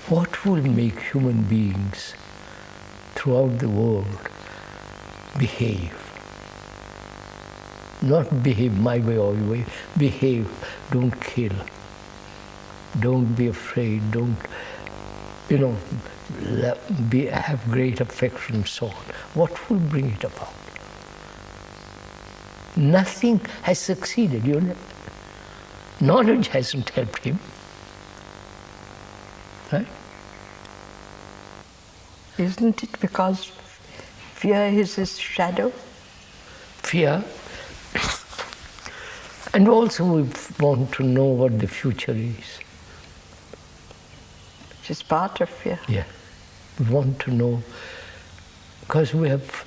what will make human beings throughout the world behave? Not behave my way or your way, behave, don't kill, don't be afraid, don't, have great affection and so on. What will bring it about? Nothing has succeeded, Knowledge hasn't helped him. Right? Isn't it because fear is his shadow? Fear. And also we want to know what the future is. Which is part of fear. Yeah. We want to know, because we have,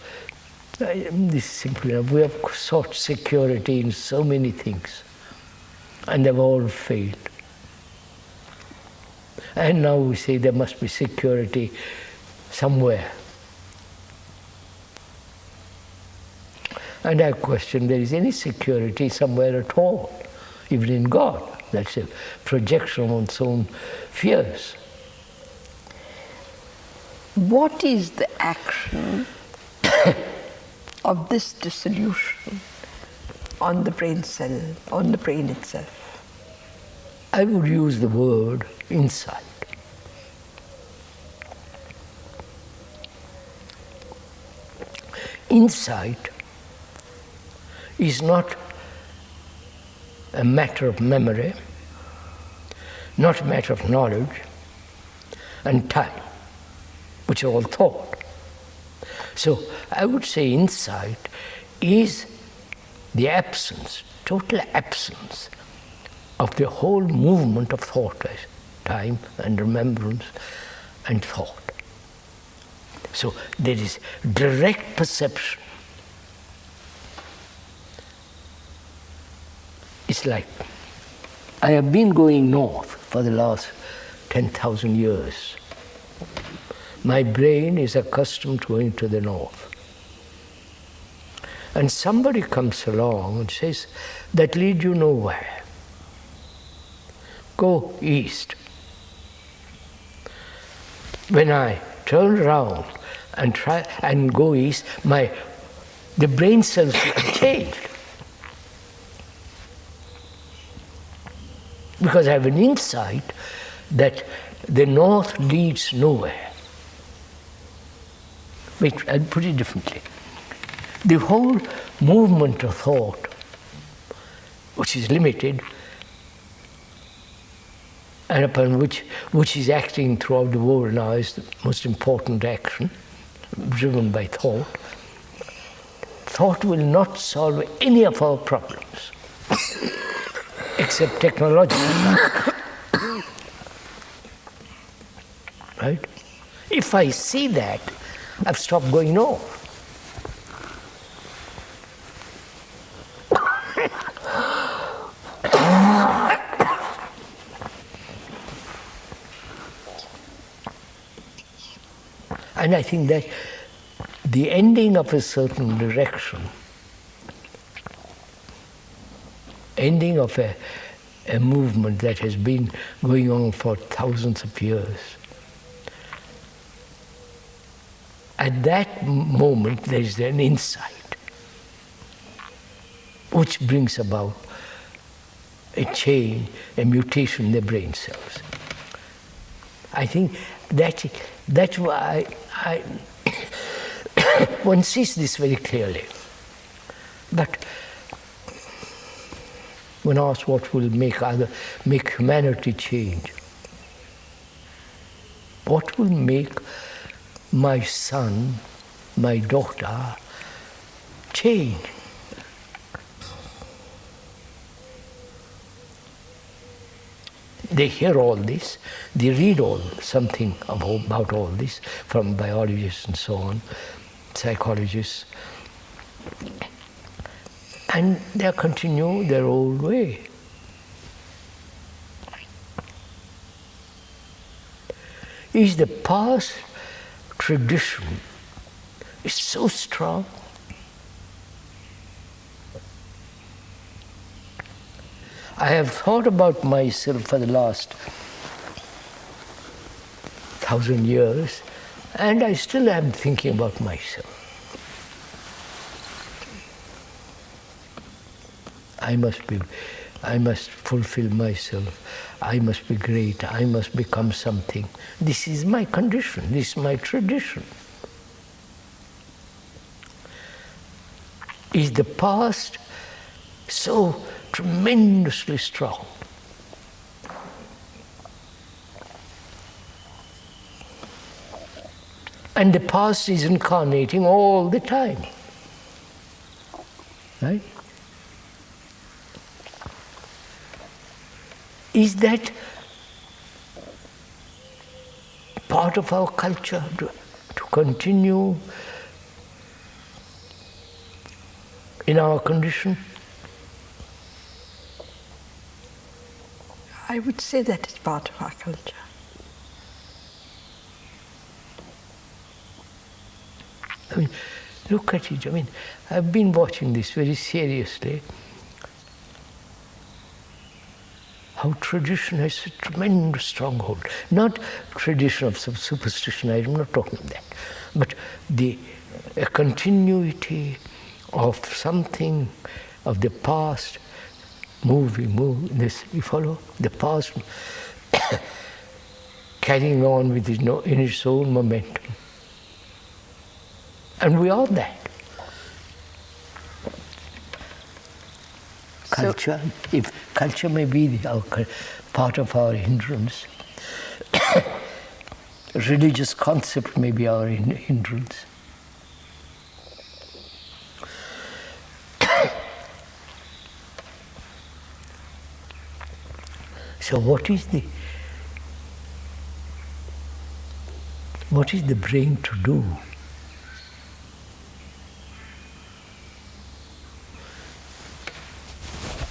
this is simple enough, we have sought security in so many things, and they've all failed. And now we say there must be security somewhere. And I question, there is any security somewhere at all, even in God. That's a projection on its own fears. What is the action of this dissolution on the brain cell, on the brain itself? I would use the word insight. Insight is not a matter of memory, not a matter of knowledge, and time, which are all thought. So I would say insight is the absence, total absence of the whole movement of thought, time and remembrance and thought. So there is direct perception. It's like, I have been going north for the last 10,000 years. My brain is accustomed to going to the north. And somebody comes along and says, that leads you nowhere. Go east. When I turn around and try and go east, the brain cells change. Because I have an insight that the north leads nowhere. Wait, I'll put it differently. The whole movement of thought, which is limited, and upon which is acting throughout the world now, is the most important action, driven by thought. Thought will not solve any of our problems, except technological. Right? If I see that, I've stopped going north. And I think that the ending of a certain direction, ending of a movement that has been going on for thousands of years, at that moment there is an insight which brings about a change, a mutation in the brain cells. I think that's why one sees this very clearly. But when asked what will make humanity change, what will make my son, my daughter change? They hear all this, they read something about all this from biologists and so on, psychologists, and they continue their old way. Is the past tradition is so strong? I have thought about myself for the last 1,000 years, and I still am thinking about myself. I must fulfill myself. I must be great. I must become something. This is my condition. This is my tradition. Is the past so tremendously strong? And the past is incarnating all the time. Right? Is that part of our culture to continue in our condition? I would say that it's part of our culture. I mean, look at it. I mean, I've been watching this very seriously. How tradition has a tremendous stronghold. Not tradition of some superstition, I'm not talking of that, but a continuity of something of the past moving, this, you follow? The past carrying on with in its own momentum. And we are that. Culture, if culture may be part of our hindrance, religious concept may be our hindrance. So what is the brain to do?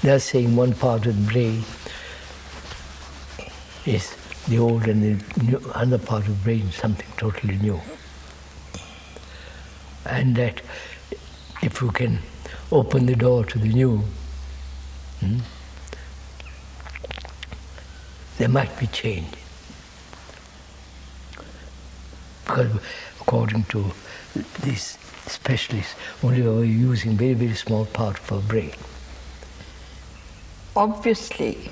They are saying one part of the brain is the old and the new, other part of the brain something totally new. And that if you can open the door to the new, there might be change. Because according to these specialists, only we are using very, very small part of our brain. Obviously,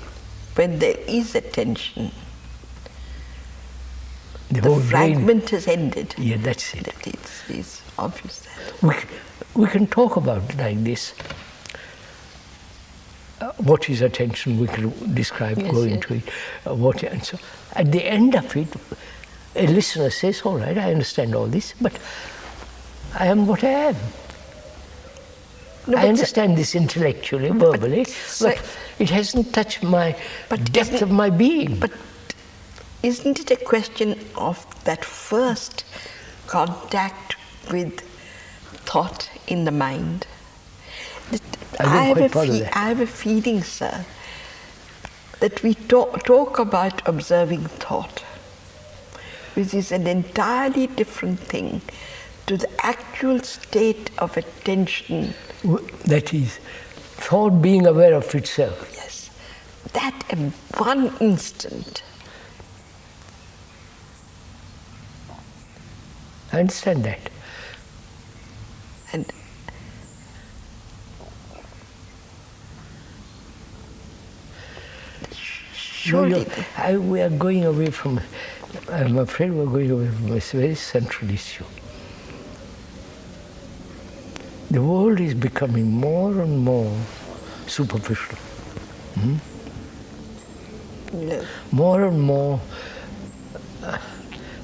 when there is a tension, the fragment has ended. Yeah, that's it. It's obvious that. We can talk about it like this. What is attention? We can describe, go into it. And so at the end of it, a listener says, all right, I understand all this, but I am what I am. No, I understand this intellectually, verbally, but it hasn't touched my depth of my being. But isn't it a question of that first contact with thought in the mind? I have a feeling, sir, that we talk about observing thought, which is an entirely different thing to the actual state of attention. That is, thought being aware of itself. Yes, that in one instant. I understand that. And surely we are going away from, I'm afraid we're going away from this very central issue. The world is becoming more and more superficial. no. More and more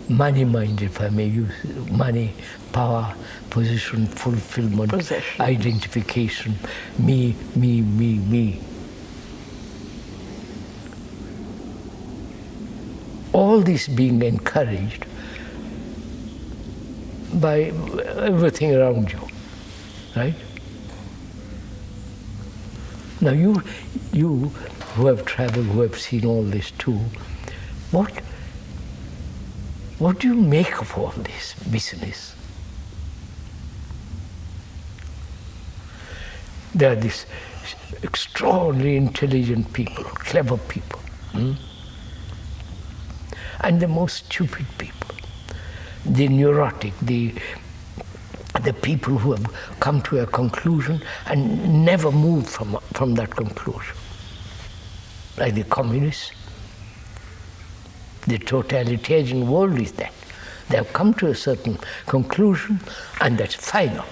money-minded, if I may use money, power, position, fulfillment, Possession. identification, me, me, me, me. All this being encouraged by everything around you, right? Now you who have traveled, who have seen all this too, what do you make of all this business? There are these extraordinarily intelligent people, clever people, and the most stupid people, the neurotic, the people who have come to a conclusion and never moved from that conclusion, like the communists. The totalitarian world is that. They have come to a certain conclusion, and that's final.